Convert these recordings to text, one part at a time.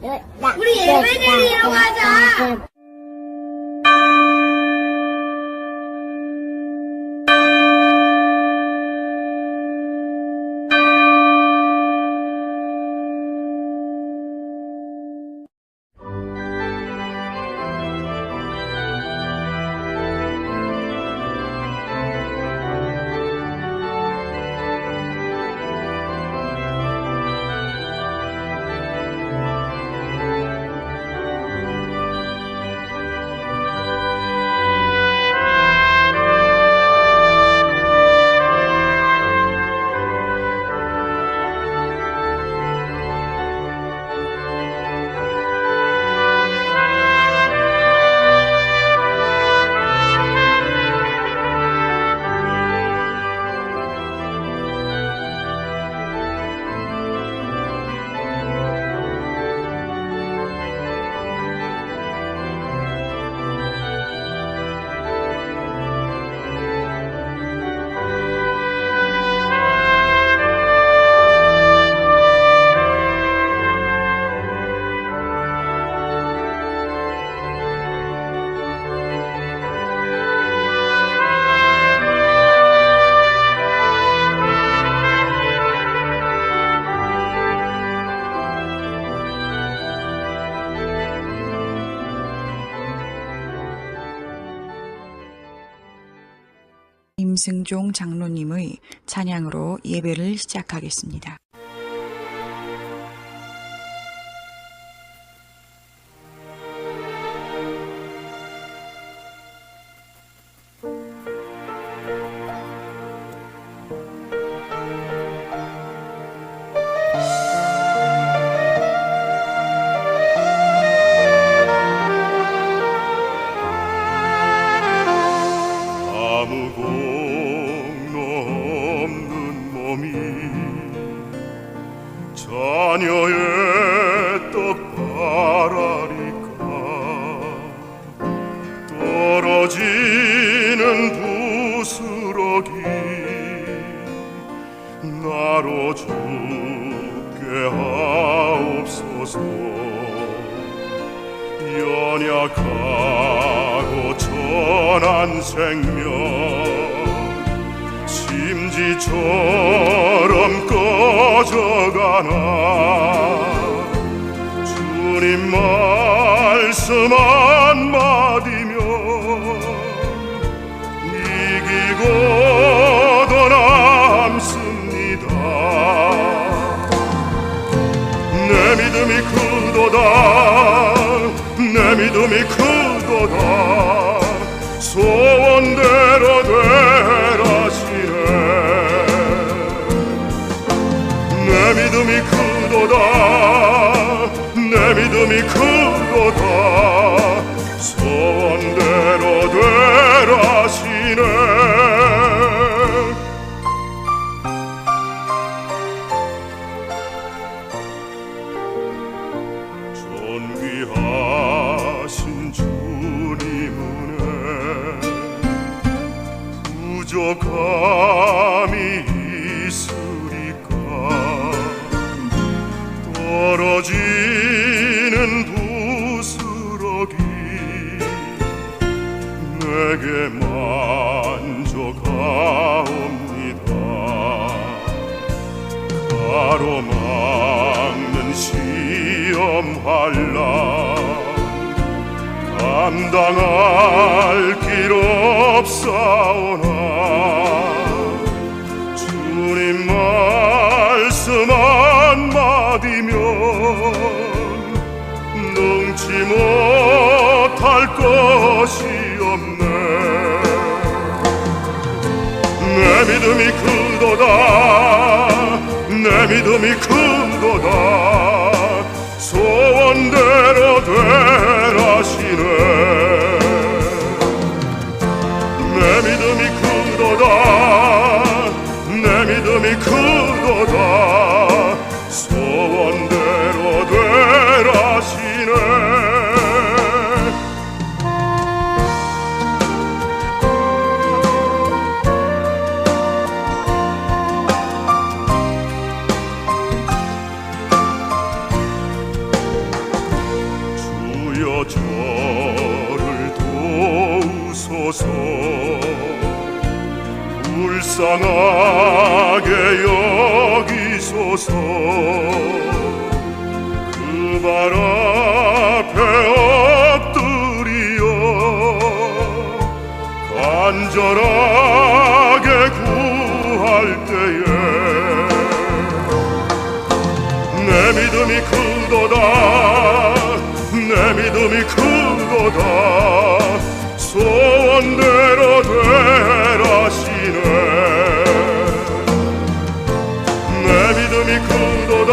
우리 예배 드리러 가자. 임승종 장로님의 찬양으로 예배를 시작하겠습니다. 자녀의 떡 바라리까 떨어지는 부스러기 나로 죽게 하옵소서. 연약하고 천한 생명 심지처럼 꺼져가나 주님 말씀 한마디면 이기고 남습니다. 내 믿음이 크도다 내 믿음이 크도다 소원대로 되라시네. 내 믿음이 크도다 내 믿음이 크도다 소원대로 되라시네. 존귀하신 주님 은혜 부족함이 있으리까 떨어지는 부스러기 내게 만져가옵니다. 가로막는 시험 환난 감당할 길 없사오나 주님 말씀 한마디면 능치 못할 것이 없네. 내 믿음이 크도다 내 믿음이 크도다 소원대로 되라시네. 내 믿음이 크도다 내 믿음이 크도다 소원대로 되라시네. 저를 도우소서. 불쌍하게 여기소서. 그 발 앞에 엎드리어 간절하게 구할 때에 내 믿음이 크도다. 내 믿음이 크도다. 소원대로 되라시네. 내 믿음이 크도다.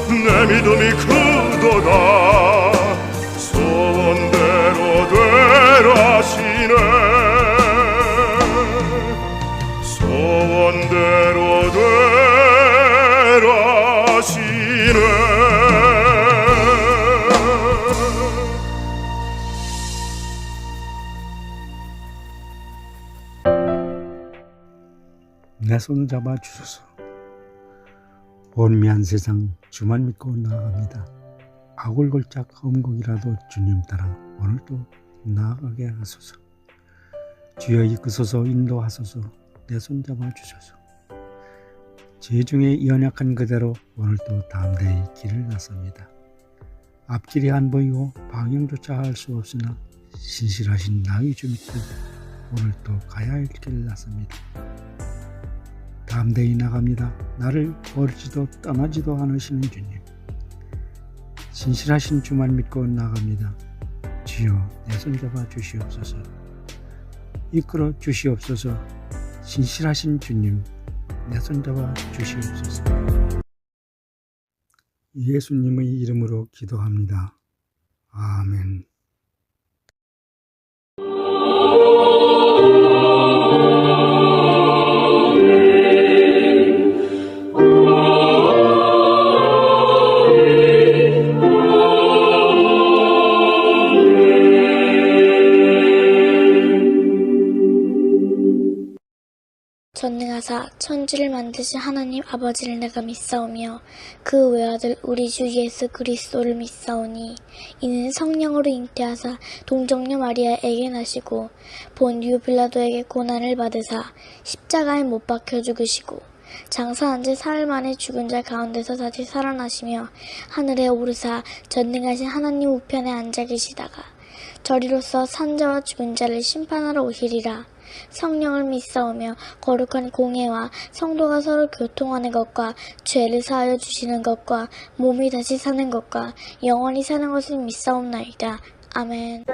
내 믿음이 크도다. 소원대로 되라시네. 소원대로 되라시네. 내 손 잡아 주소서. 본미한 세상 주만 믿고 나아갑니다. 아골골짝 험곡이라도 주님 따라 오늘도 나아가게 하소서. 주여 이끄소서 인도하소서. 내 손 잡아 주소서. 제 중에 연약한 그대로 오늘도 담대히 길을 나섭니다. 앞길이 안 보이고 방향조차 알 수 없으나 신실하신 나의 주 믿고 오늘도 가야 할 길을 나섭니다. 담대히 나갑니다. 나를 버리지도 떠나지도 않으시는 주님. 신실하신 주만 믿고 나갑니다. 주여 내 손잡아 주시옵소서. 이끌어 주시옵소서. 신실하신 주님 내 손잡아 주시옵소서. 예수님의 이름으로 기도합니다. 아멘. 전능하사 천지를 만드신 하나님 아버지를 내가 믿사오며 그 외아들 우리 주 예수 그리스도를 믿사오니 이는 성령으로 잉태하사 동정녀 마리아에게 나시고 본디오 빌라도에게 고난을 받으사 십자가에 못 박혀 죽으시고 장사한 지 사흘 만에 죽은 자 가운데서 다시 살아나시며 하늘에 오르사 전능하신 하나님 우편에 앉아 계시다가 저리로서 산자와 죽은 자를 심판하러 오시리라. 성령을 믿사오며 거룩한 공예와 성도가 서로 교통하는 것과 죄를 사하여 주시는 것과 몸이 다시 사는 것과 영원히 사는 것을 믿사옵나이다. 아멘.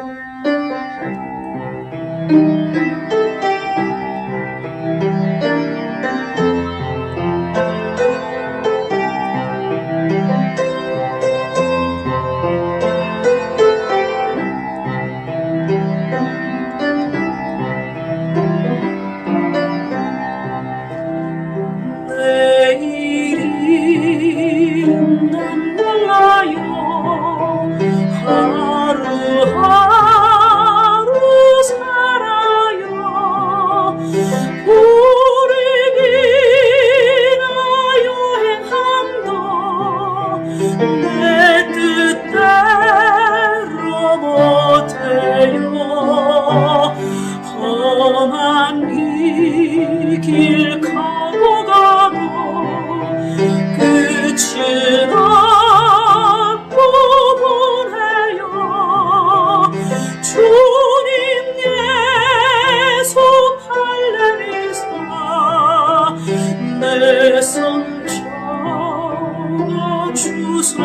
길 가고 가도 끝은 없고 보내요. 주님 예수 할례미사 내 손 잡아 주소서.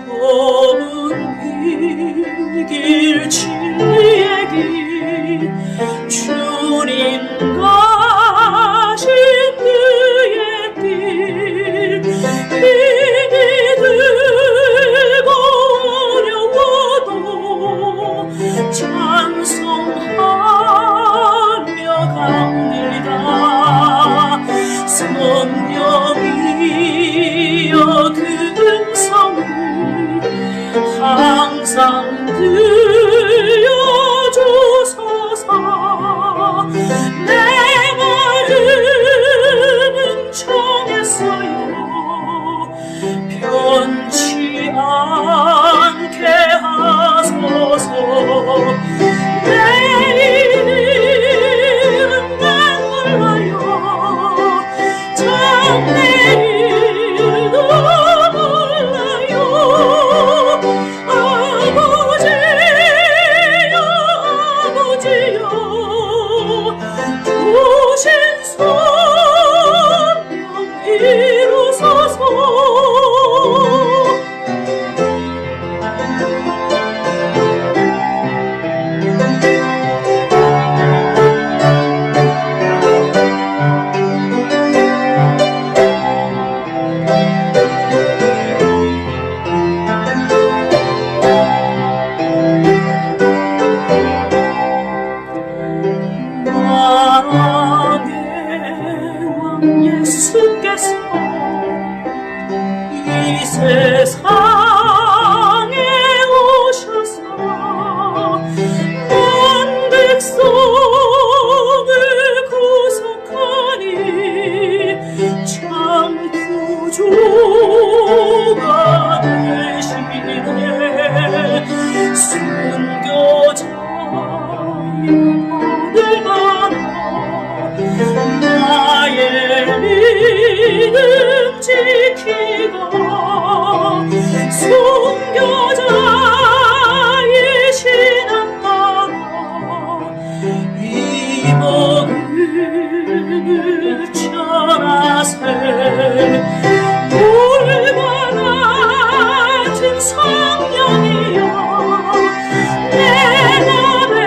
좁은 길 진리의 길 주님 가신 그의 길 힘이 들고 어려워도 찬송하 지키고 순교자이신 아빠가 이 복을 전하세. 돌과 같은 성령이여 내 맘에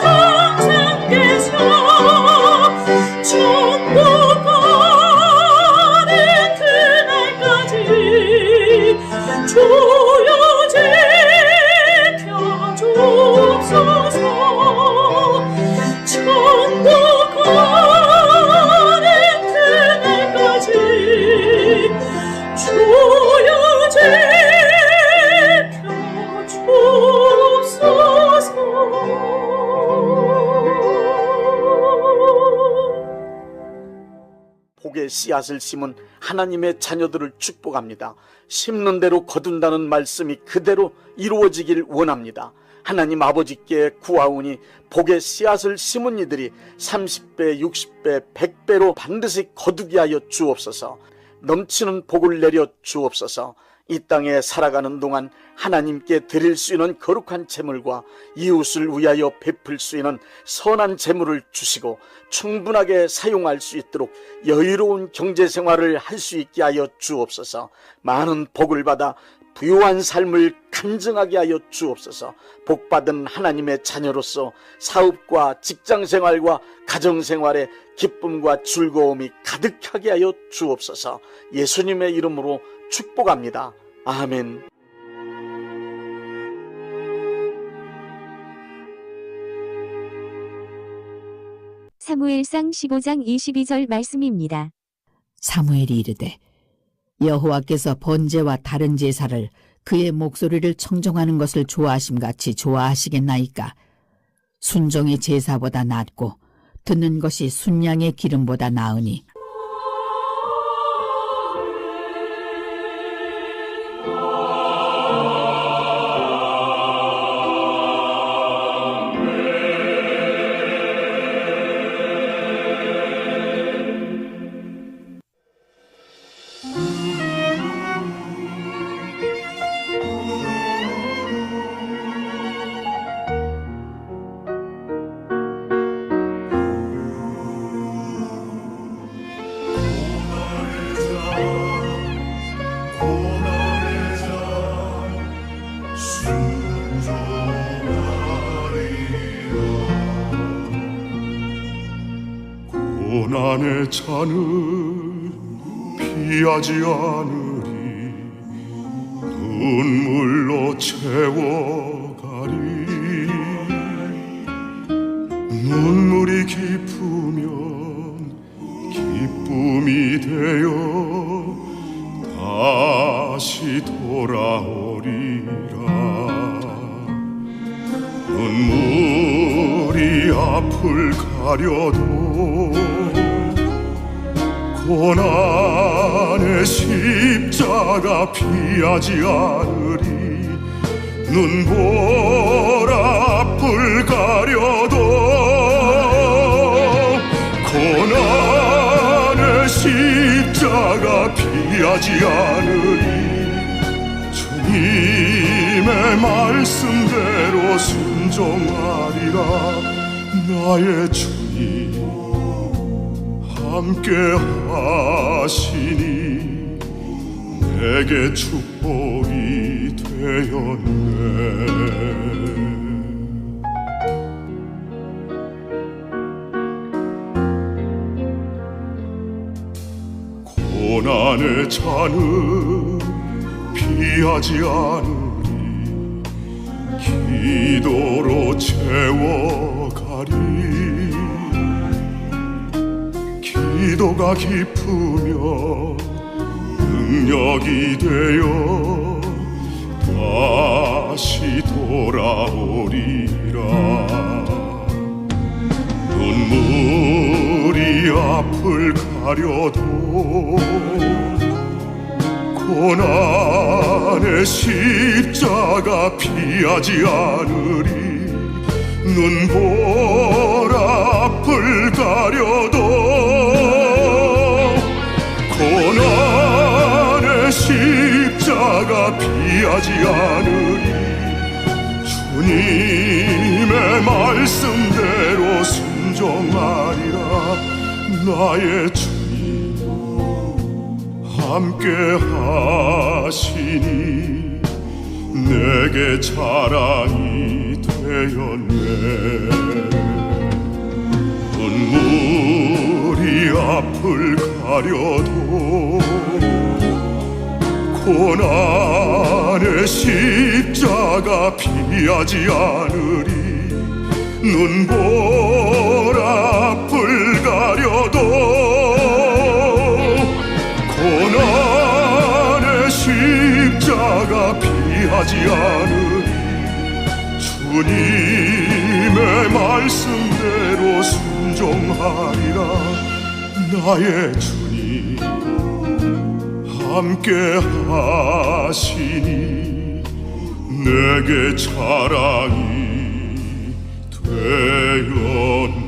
항상 계셔. 천국가는 그날까지 주여 지켜주옵소서. 천국가는 그날까지 주여 지켜주옵소서. 복의 씨앗을 심은 하나님의 자녀들을 축복합니다. 심는 대로 거둔다는 말씀이 그대로 이루어지길 원합니다. 하나님 아버지께 구하오니 복의 씨앗을 심은 이들이 30배, 60배, 100배로 반드시 거두게 하여 주옵소서. 넘치는 복을 내려 주옵소서. 이 땅에 살아가는 동안 하나님께 드릴 수 있는 거룩한 재물과 이웃을 위하여 베풀 수 있는 선한 재물을 주시고 충분하게 사용할 수 있도록 여유로운 경제생활을 할 수 있게 하여 주옵소서. 많은 복을 받아 부유한 삶을 간증하게 하여 주옵소서. 복받은 하나님의 자녀로서 사업과 직장생활과 가정생활에 기쁨과 즐거움이 가득하게 하여 주옵소서. 예수님의 이름으로 축복합니다. 아멘. 사무엘상 15장 22절 말씀입니다. 사무엘이 이르되 여호와께서 번제와 다른 제사를 그의 목소리를 청정하는 것을 좋아하심같이 좋아하시겠나이까. 순종의 제사보다 낫고 듣는 것이 순양의 기름보다 나으니 고난의 잔을 피하지 않으리. 눈물로 채워가리. 눈물이 깊으면 기쁨이 되어 다시 돌아오리라. 눈물이 앞을 가려도 고난의 십자가 피하지 않으리. 눈볼 앞을 가려도 고난의 십자가 피하지 않으리. 주님의 말씀대로 순종하리라. 나의 주님 함께 하시니 내게 축복이 되었네. 고난의 잔을 피하지 않으리. 기도로 채워가리. 기도가 깊으면 능력이 되어 다시 돌아오리라. 눈물이 앞을 가려도 고난의 십자가 피하지 않으리. 눈볼 앞을 가려도 고난 주님의 말씀대로 순종하리라. 나의 주님 함께 하시니 내게 자랑이 되었네. 눈물이 앞을 가려도 고난의 십자가 피하지 않으리. 눈볼 앞을 가려도 고난의 십자가 피하지 않으리. 주님의 말씀대로 순종하리라. 나의 주님 함께 하시니 내게 자랑이 되었네.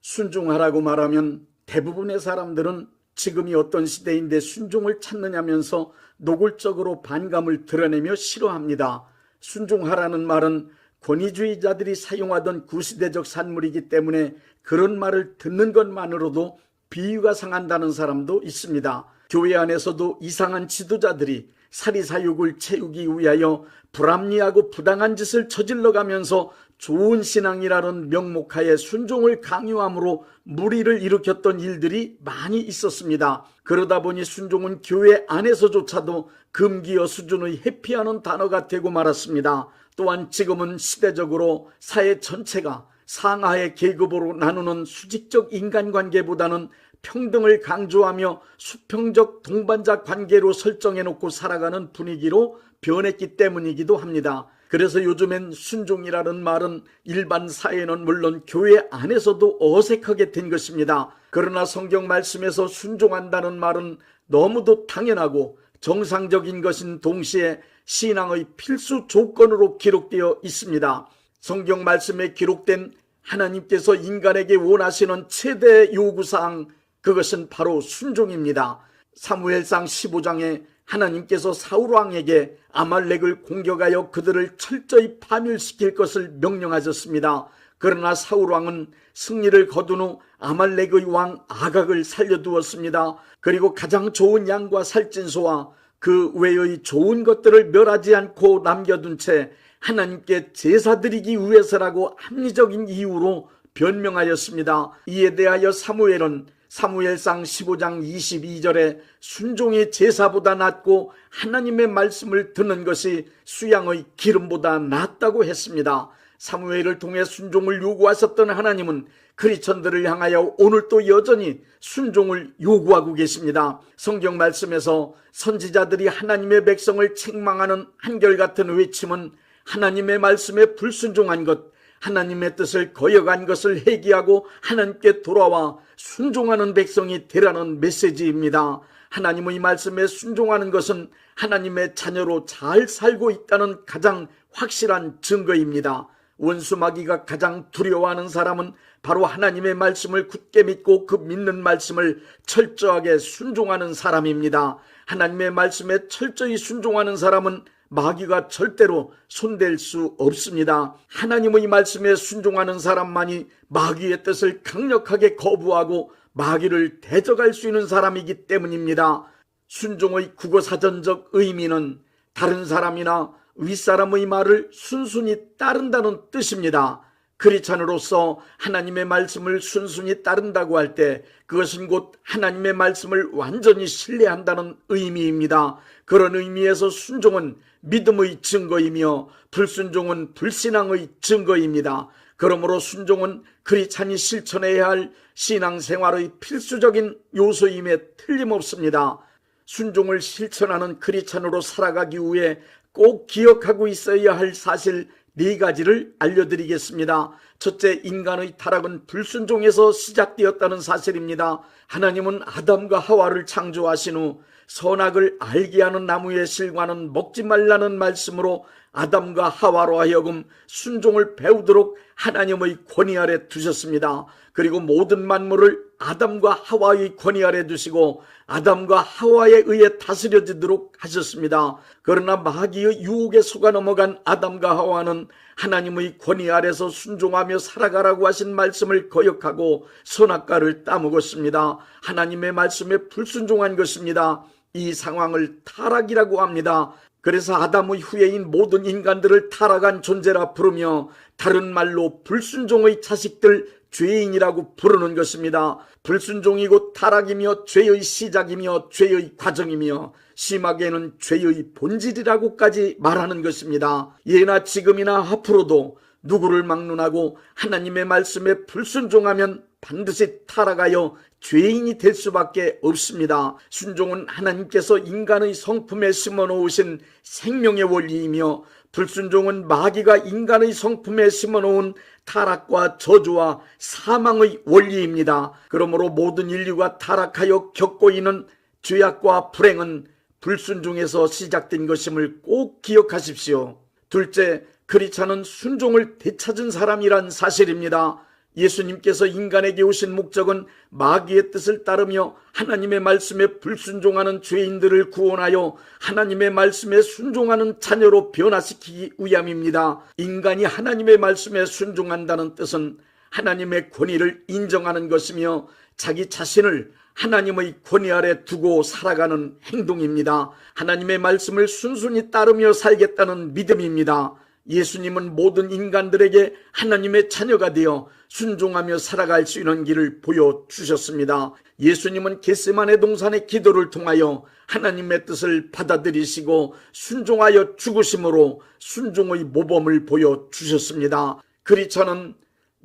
순종하라고 말하면 대부분의 사람들은 지금이 어떤 시대인데 순종을 찾느냐면서 노골적으로 반감을 드러내며 싫어합니다. 순종하라는 말은 권위주의자들이 사용하던 구시대적 산물이기 때문에 그런 말을 듣는 것만으로도 비위가 상한다는 사람도 있습니다. 교회 안에서도 이상한 지도자들이 사리사욕을 채우기 위하여 불합리하고 부당한 짓을 저질러가면서 좋은 신앙이라는 명목하에 순종을 강요함으로 무리를 일으켰던 일들이 많이 있었습니다. 그러다 보니 순종은 교회 안에서조차도 금기어 수준의 회피하는 단어가 되고 말았습니다. 또한 지금은 시대적으로 사회 전체가 상하의 계급으로 나누는 수직적 인간관계보다는 평등을 강조하며 수평적 동반자 관계로 설정해놓고 살아가는 분위기로 변했기 때문이기도 합니다. 그래서 요즘엔 순종이라는 말은 일반 사회는 물론 교회 안에서도 어색하게 된 것입니다. 그러나 성경 말씀에서 순종한다는 말은 너무도 당연하고 정상적인 것인 동시에 신앙의 필수 조건으로 기록되어 있습니다. 성경 말씀에 기록된 하나님께서 인간에게 원하시는 최대 요구사항, 그것은 바로 순종입니다. 사무엘상 15장에 하나님께서 사울왕에게 아말렉을 공격하여 그들을 철저히 파멸시킬 것을 명령하셨습니다. 그러나 사울왕은 승리를 거둔 후 아말렉의 왕 아각을 살려두었습니다. 그리고 가장 좋은 양과 살찐소와 그 외의 좋은 것들을 멸하지 않고 남겨둔 채 하나님께 제사 드리기 위해서라고 합리적인 이유로 변명하였습니다. 이에 대하여 사무엘은 사무엘상 15장 22절에 순종이 제사보다 낫고 하나님의 말씀을 듣는 것이 수양의 기름보다 낫다고 했습니다. 사무엘을 통해 순종을 요구하셨던 하나님은 크리스천들을 향하여 오늘도 여전히 순종을 요구하고 계십니다. 성경 말씀에서 선지자들이 하나님의 백성을 책망하는 한결같은 외침은 하나님의 말씀에 불순종한 것, 하나님의 뜻을 거역한 것을 회개하고 하나님께 돌아와 순종하는 백성이 되라는 메시지입니다. 하나님의 말씀에 순종하는 것은 하나님의 자녀로 잘 살고 있다는 가장 확실한 증거입니다. 원수 마귀가 가장 두려워하는 사람은 바로 하나님의 말씀을 굳게 믿고 그 믿는 말씀을 철저하게 순종하는 사람입니다. 하나님의 말씀에 철저히 순종하는 사람은 마귀가 절대로 손댈 수 없습니다. 하나님의 말씀에 순종하는 사람만이 마귀의 뜻을 강력하게 거부하고 마귀를 대적할 수 있는 사람이기 때문입니다. 순종의 국어사전적 의미는 다른 사람이나 윗사람의 말을 순순히 따른다는 뜻입니다. 크리스찬으로서 하나님의 말씀을 순순히 따른다고 할 때 그것은 곧 하나님의 말씀을 완전히 신뢰한다는 의미입니다. 그런 의미에서 순종은 믿음의 증거이며 불순종은 불신앙의 증거입니다. 그러므로 순종은 크리스찬이 실천해야 할 신앙생활의 필수적인 요소임에 틀림없습니다. 순종을 실천하는 크리스찬으로 살아가기 위해 꼭 기억하고 있어야 할 사실 4가지를 알려드리겠습니다. 첫째, 인간의 타락은 불순종에서 시작되었다는 사실입니다. 하나님은 아담과 하와를 창조하신 후 선악을 알게 하는 나무의 실과는 먹지 말라는 말씀으로 아담과 하와로 하여금 순종을 배우도록 하나님의 권위 아래 두셨습니다. 그리고 모든 만물을 아담과 하와의 권위 아래 두시고 아담과 하와에 의해 다스려지도록 하셨습니다. 그러나 마귀의 유혹에 속아 넘어간 아담과 하와는 하나님의 권위 아래서 순종하며 살아가라고 하신 말씀을 거역하고 선악과를 따먹었습니다. 하나님의 말씀에 불순종한 것입니다. 이 상황을 타락이라고 합니다. 그래서 아담의 후예인 모든 인간들을 타락한 존재라 부르며 다른 말로 불순종의 자식들, 죄인이라고 부르는 것입니다. 불순종이고 타락이며 죄의 시작이며 죄의 과정이며 심하게는 죄의 본질이라고까지 말하는 것입니다. 예나 지금이나 앞으로도 누구를 막론하고 하나님의 말씀에 불순종하면 반드시 타락하여 죄인이 될 수밖에 없습니다. 순종은 하나님께서 인간의 성품에 심어놓으신 생명의 원리이며 불순종은 마귀가 인간의 성품에 심어놓은 타락과 저주와 사망의 원리입니다. 그러므로 모든 인류가 타락하여 겪고 있는 죄악과 불행은 불순종에서 시작된 것임을 꼭 기억하십시오. 둘째, 크리스찬은 순종을 되찾은 사람이란 사실입니다. 예수님께서 인간에게 오신 목적은 마귀의 뜻을 따르며 하나님의 말씀에 불순종하는 죄인들을 구원하여 하나님의 말씀에 순종하는 자녀로 변화시키기 위함입니다. 인간이 하나님의 말씀에 순종한다는 뜻은 하나님의 권위를 인정하는 것이며 자기 자신을 하나님의 권위 아래 두고 살아가는 행동입니다. 하나님의 말씀을 순순히 따르며 살겠다는 믿음입니다. 예수님은 모든 인간들에게 하나님의 자녀가 되어 순종하며 살아갈 수 있는 길을 보여주셨습니다. 예수님은 겟세마네 동산의 기도를 통하여 하나님의 뜻을 받아들이시고 순종하여 죽으심으로 순종의 모범을 보여주셨습니다. 크리스찬은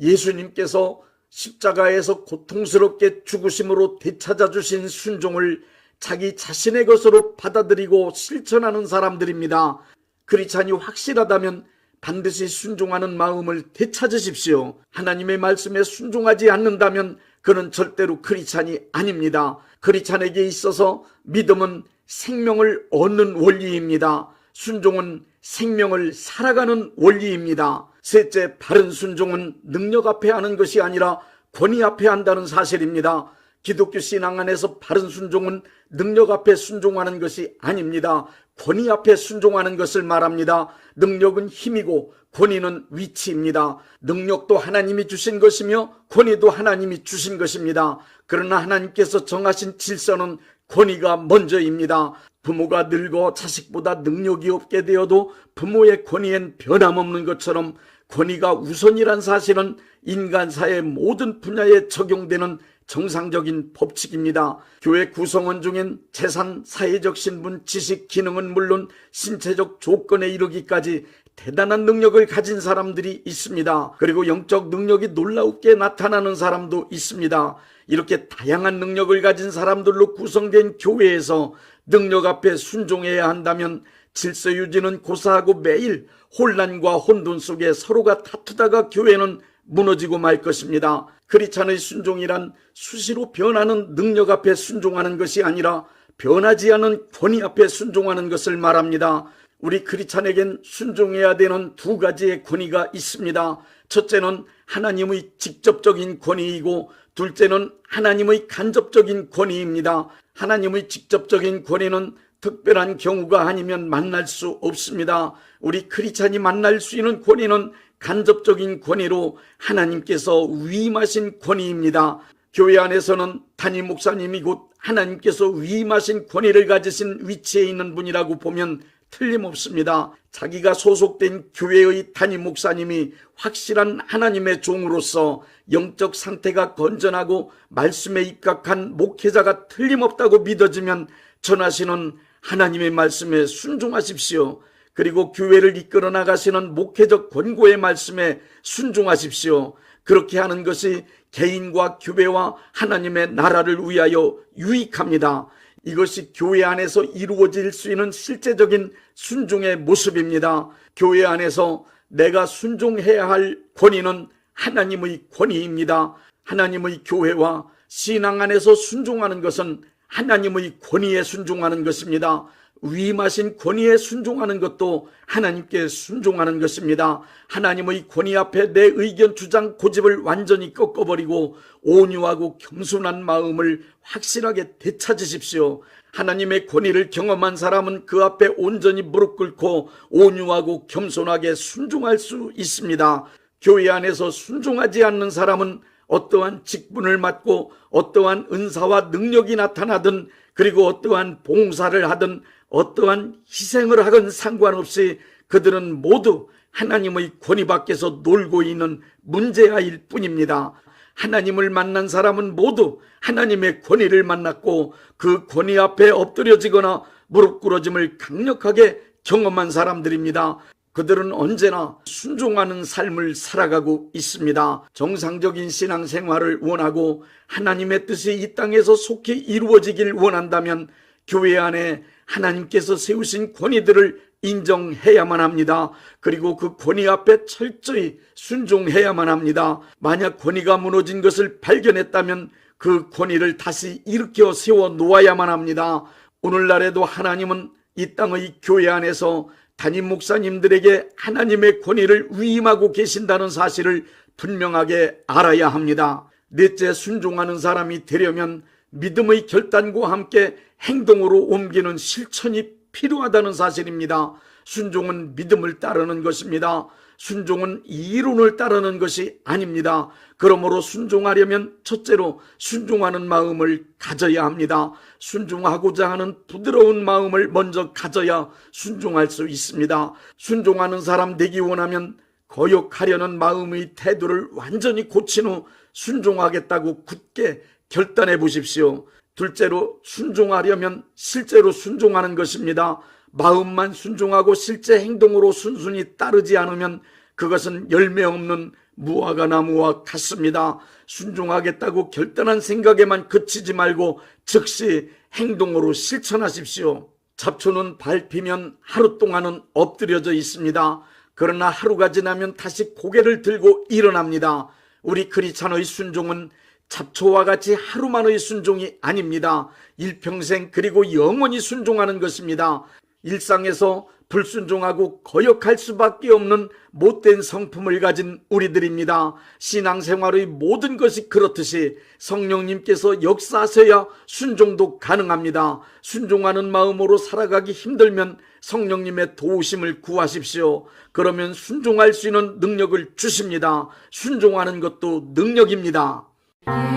예수님께서 십자가에서 고통스럽게 죽으심으로 되찾아주신 순종을 자기 자신의 것으로 받아들이고 실천하는 사람들입니다. 크리스찬이 확실하다면 반드시 순종하는 마음을 되찾으십시오. 하나님의 말씀에 순종하지 않는다면 그는 절대로 크리스찬이 아닙니다. 크리스찬에게 있어서 믿음은 생명을 얻는 원리입니다. 순종은 생명을 살아가는 원리입니다. 셋째, 바른 순종은 능력 앞에 하는 것이 아니라 권위 앞에 한다는 사실입니다. 기독교 신앙 안에서 바른 순종은 능력 앞에 순종하는 것이 아닙니다. 권위 앞에 순종하는 것을 말합니다. 능력은 힘이고 권위는 위치입니다. 능력도 하나님이 주신 것이며 권위도 하나님이 주신 것입니다. 그러나 하나님께서 정하신 질서는 권위가 먼저입니다. 부모가 늙어 자식보다 능력이 없게 되어도 부모의 권위엔 변함없는 것처럼 권위가 우선이란 사실은 인간사의 모든 분야에 적용되는 정상적인 법칙입니다. 교회 구성원 중엔 재산, 사회적 신분, 지식, 기능은 물론 신체적 조건에 이르기까지 대단한 능력을 가진 사람들이 있습니다. 그리고 영적 능력이 놀랍게 나타나는 사람도 있습니다. 이렇게 다양한 능력을 가진 사람들로 구성된 교회에서 능력 앞에 순종해야 한다면 질서 유지는 고사하고 매일 혼란과 혼돈 속에 서로가 다투다가 교회는 무너지고 말 것입니다. 크리스찬의 순종이란 수시로 변하는 능력 앞에 순종하는 것이 아니라 변하지 않은 권위 앞에 순종하는 것을 말합니다. 우리 크리스찬에겐 순종해야 되는 두 가지의 권위가 있습니다. 첫째는 하나님의 직접적인 권위이고 둘째는 하나님의 간접적인 권위입니다. 하나님의 직접적인 권위는 특별한 경우가 아니면 만날 수 없습니다. 우리 크리스찬이 만날 수 있는 권위는 간접적인 권위로 하나님께서 위임하신 권위입니다. 교회 안에서는 담임 목사님이 곧 하나님께서 위임하신 권위를 가지신 위치에 있는 분이라고 보면 틀림없습니다. 자기가 소속된 교회의 담임 목사님이 확실한 하나님의 종으로서 영적 상태가 건전하고 말씀에 입각한 목회자가 틀림없다고 믿어지면 전하시는 하나님의 말씀에 순종하십시오. 그리고 교회를 이끌어 나가시는 목회적 권고의 말씀에 순종하십시오. 그렇게 하는 것이 개인과 교회와 하나님의 나라를 위하여 유익합니다. 이것이 교회 안에서 이루어질 수 있는 실제적인 순종의 모습입니다. 교회 안에서 내가 순종해야 할 권위는 하나님의 권위입니다. 하나님의 교회와 신앙 안에서 순종하는 것은 하나님의 권위에 순종하는 것입니다. 위임하신 권위에 순종하는 것도 하나님께 순종하는 것입니다. 하나님의 권위 앞에 내 의견, 주장, 고집을 완전히 꺾어버리고 온유하고 겸손한 마음을 확실하게 되찾으십시오. 하나님의 권위를 경험한 사람은 그 앞에 온전히 무릎 꿇고 온유하고 겸손하게 순종할 수 있습니다. 교회 안에서 순종하지 않는 사람은 어떠한 직분을 맡고 어떠한 은사와 능력이 나타나든, 그리고 어떠한 봉사를 하든 어떠한 희생을 하건 상관없이 그들은 모두 하나님의 권위 밖에서 놀고 있는 문제아일 뿐입니다. 하나님을 만난 사람은 모두 하나님의 권위를 만났고 그 권위 앞에 엎드려지거나 무릎 꿇어짐을 강력하게 경험한 사람들입니다. 그들은 언제나 순종하는 삶을 살아가고 있습니다. 정상적인 신앙생활을 원하고 하나님의 뜻이 이 땅에서 속히 이루어지길 원한다면 교회 안에 하나님께서 세우신 권위들을 인정해야만 합니다. 그리고 그 권위 앞에 철저히 순종해야만 합니다. 만약 권위가 무너진 것을 발견했다면 그 권위를 다시 일으켜 세워 놓아야만 합니다. 오늘날에도 하나님은 이 땅의 교회 안에서 담임 목사님들에게 하나님의 권위를 위임하고 계신다는 사실을 분명하게 알아야 합니다. 넷째, 순종하는 사람이 되려면 믿음의 결단과 함께 행동으로 옮기는 실천이 필요하다는 사실입니다. 순종은 믿음을 따르는 것입니다. 순종은 이론을 따르는 것이 아닙니다. 그러므로 순종하려면 첫째로 순종하는 마음을 가져야 합니다. 순종하고자 하는 부드러운 마음을 먼저 가져야 순종할 수 있습니다. 순종하는 사람 되기 원하면 거역하려는 마음의 태도를 완전히 고친 후 순종하겠다고 굳게 결단해 보십시오. 둘째로 순종하려면 실제로 순종하는 것입니다. 마음만 순종하고 실제 행동으로 순순히 따르지 않으면 그것은 열매 없는 무화과 나무와 같습니다. 순종하겠다고 결단한 생각에만 그치지 말고 즉시 행동으로 실천하십시오. 잡초는 밟히면 하루 동안은 엎드려져 있습니다. 그러나 하루가 지나면 다시 고개를 들고 일어납니다. 우리 크리스찬의 순종은 잡초와 같이 하루만의 순종이 아닙니다. 일평생 그리고 영원히 순종하는 것입니다. 일상에서 불순종하고 거역할 수밖에 없는 못된 성품을 가진 우리들입니다. 신앙생활의 모든 것이 그렇듯이 성령님께서 역사하셔야 순종도 가능합니다. 순종하는 마음으로 살아가기 힘들면 성령님의 도우심을 구하십시오. 그러면 순종할 수 있는 능력을 주십니다. 순종하는 것도 능력입니다.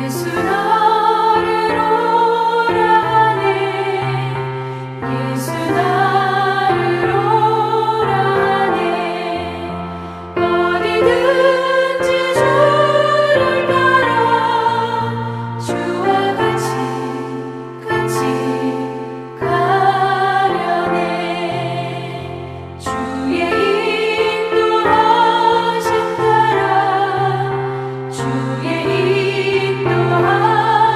예수 나를 오라네 예수 나를 오라네 어디든지 주를 따라 주와 같이 가려네 주의 인도하심 따라 주의 인도하심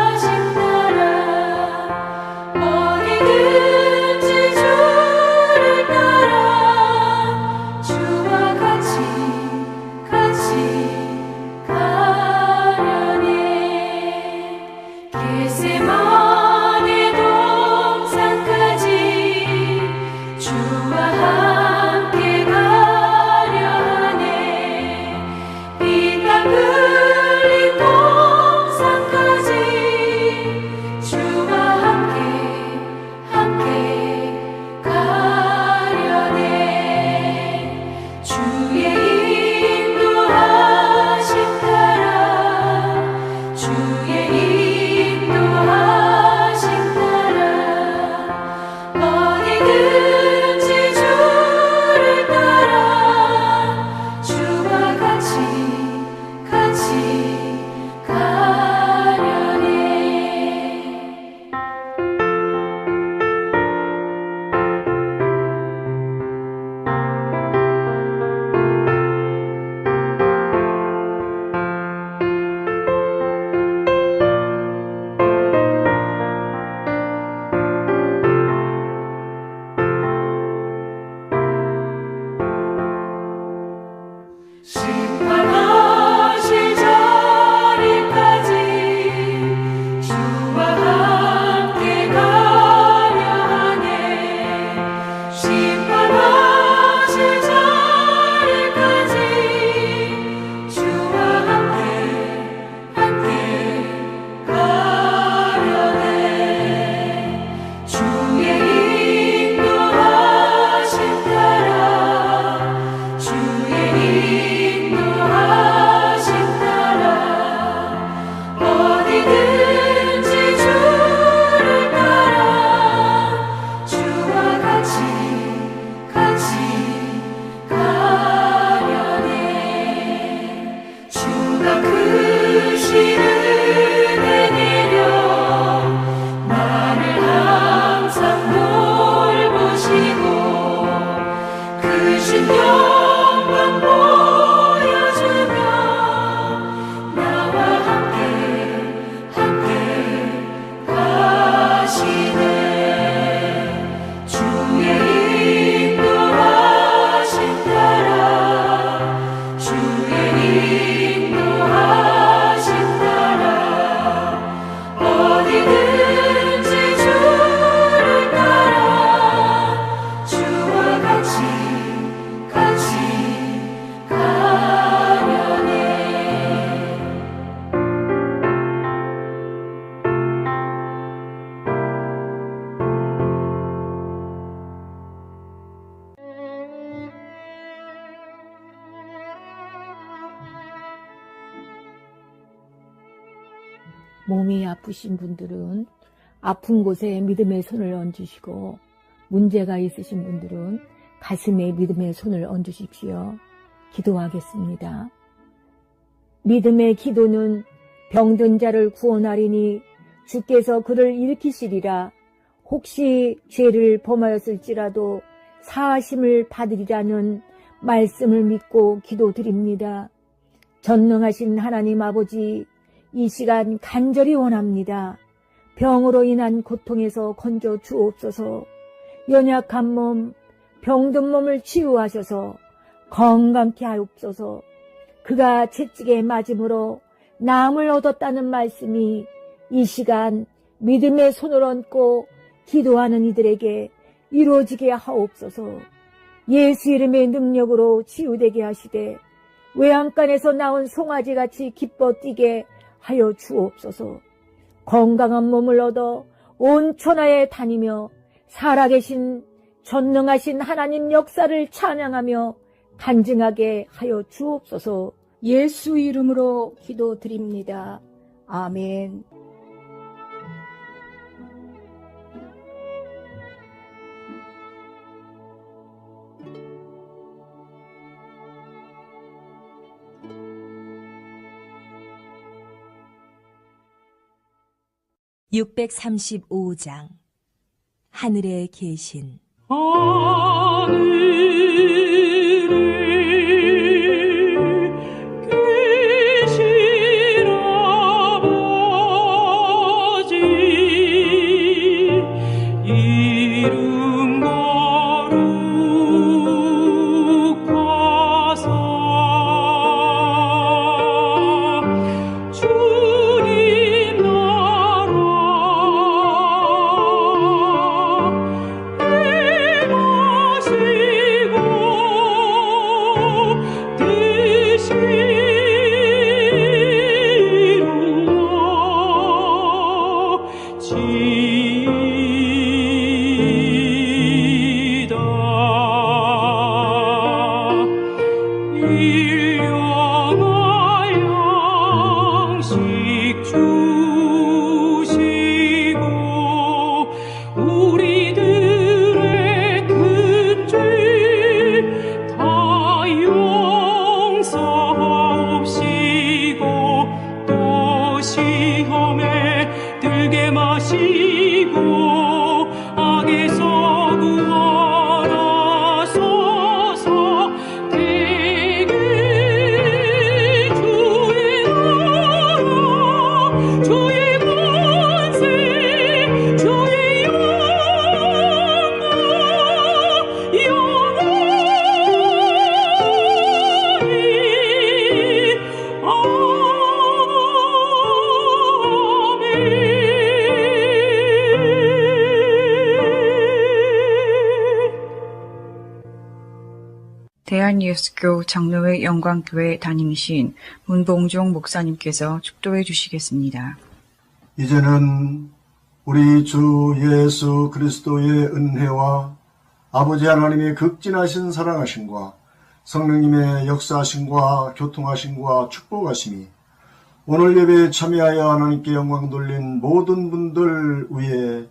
몸이 아프신 분들은 아픈 곳에 믿음의 손을 얹으시고 문제가 있으신 분들은 가슴에 믿음의 손을 얹으십시오. 기도하겠습니다. 믿음의 기도는 병든 자를 구원하리니 주께서 그를 일으키시리라. 혹시 죄를 범하였을지라도 사하심을 받으리라는 말씀을 믿고 기도드립니다. 전능하신 하나님 아버지, 이 시간 간절히 원합니다. 병으로 인한 고통에서 건져 주옵소서. 연약한 몸, 병든 몸을 치유하셔서 건강케 하옵소서. 그가 채찍에 맞음으로 나음을 얻었다는 말씀이 이 시간 믿음의 손을 얹고 기도하는 이들에게 이루어지게 하옵소서. 예수 이름의 능력으로 치유되게 하시되 외양간에서 나온 송아지같이 기뻐 뛰게 하여 주옵소서. 건강한 몸을 얻어 온 천하에 다니며 살아계신 전능하신 하나님 역사를 찬양하며 간증하게 하여 주옵소서. 예수 이름으로 기도드립니다. 아멘. (635장) 하늘에 계신 대한예수교 장로회 영광교회 담임이신 문봉종 목사님께서 축도해 주시겠습니다. 이제는 우리 주 예수 그리스도의 은혜와 아버지 하나님의 극진하신 사랑하심과 성령님의 역사하심과 교통하심과 축복하심이 오늘 예배에 참여하여 하나님께 영광 돌린 모든 분들 위에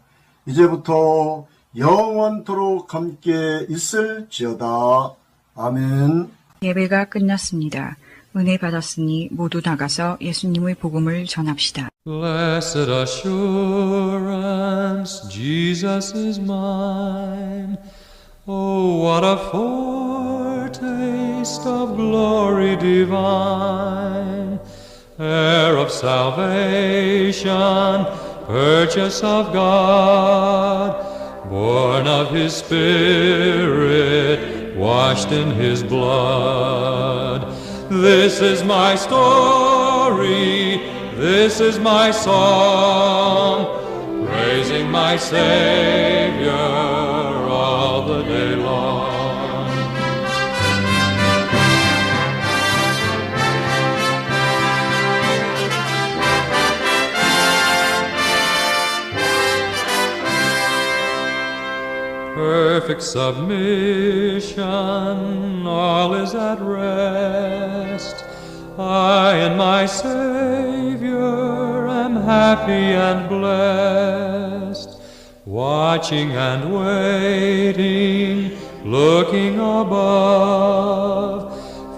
이제부터 영원토록 함께 있을지어다. 아멘. 예배가 끝났습니다. 은혜 받았으니 모두 나가서 예수님의 복음을 전합시다. Blessed assurance, Jesus is mine. Oh, what a foretaste of glory divine, heir of salvation, purchase of God, born of His Spirit, washed in His blood. This is my story, this is my song, praising my Savior all the day long. Perfect submission, all is at rest. I and my Savior am happy and blessed, watching and waiting, looking above,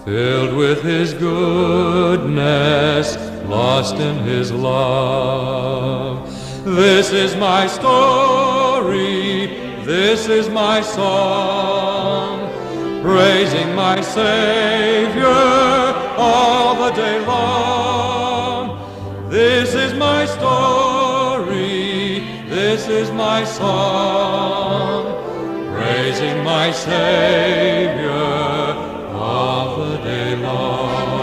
filled with His goodness, lost in His love. This is my story, this is my song, praising my Savior all the day long. This is my story, this is my song, praising my Savior all the day long.